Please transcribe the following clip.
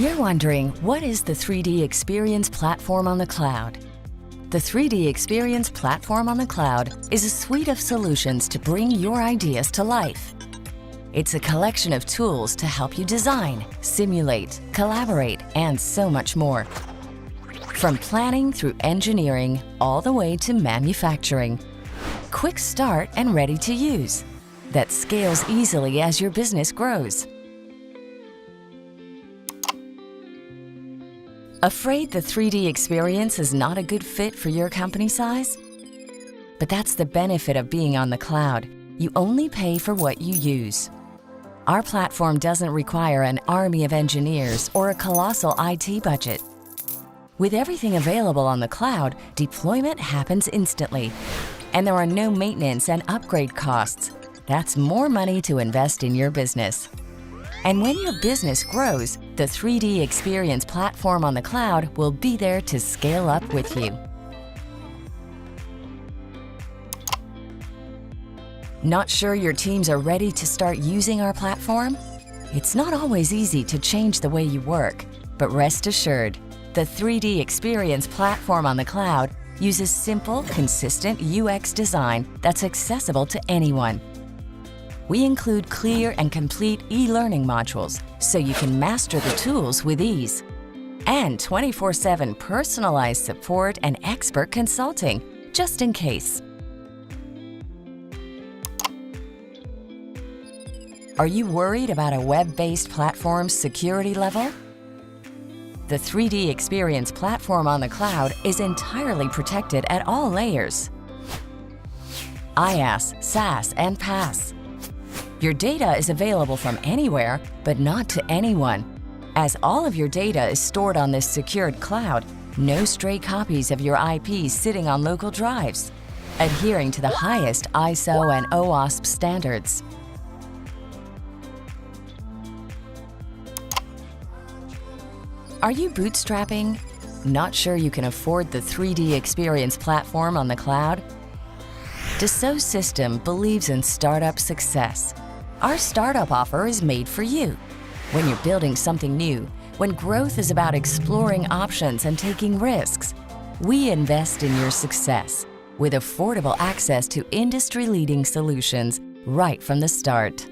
You're wondering, what is the 3D Experience platform on the cloud? The 3D Experience platform on the cloud is a suite of solutions to bring your ideas to life. It's a collection of tools to help you design, simulate, collaborate, and so much more. From planning through engineering, all the way to manufacturing. Quick start and ready to use. That scales easily as your business grows. Afraid the 3D Experience is not a good fit for your company size? But that's the benefit of being on the cloud. You only pay for what you use. Our platform doesn't require an army of engineers or a colossal IT budget. With everything available on the cloud, deployment happens instantly. And there are no maintenance and upgrade costs. That's more money to invest in your business. And when your business grows, the 3D Experience platform on the cloud will be there to scale up with you. Not sure your teams are ready to start using our platform? It's not always easy to change the way you work, but rest assured, the 3D Experience platform on the cloud uses simple, consistent UX design that's accessible to anyone. We include clear and complete e-learning modules so you can master the tools with ease. And 24/7 personalized support and expert consulting, just in case. Are you worried about a web-based platform's security level? The 3D Experience platform on the cloud is entirely protected at all layers. IaaS, SaaS, and PaaS. Your data is available from anywhere, but not to anyone. As all of your data is stored on this secured cloud, no stray copies of your IP sitting on local drives, adhering to the highest ISO and OWASP standards. Are you bootstrapping? Not sure you can afford the 3D Experience platform on the cloud? Dassault System believes in startup success. Our startup offer is made for you. When you're building something new, when growth is about exploring options and taking risks, we invest in your success with affordable access to industry-leading solutions right from the start.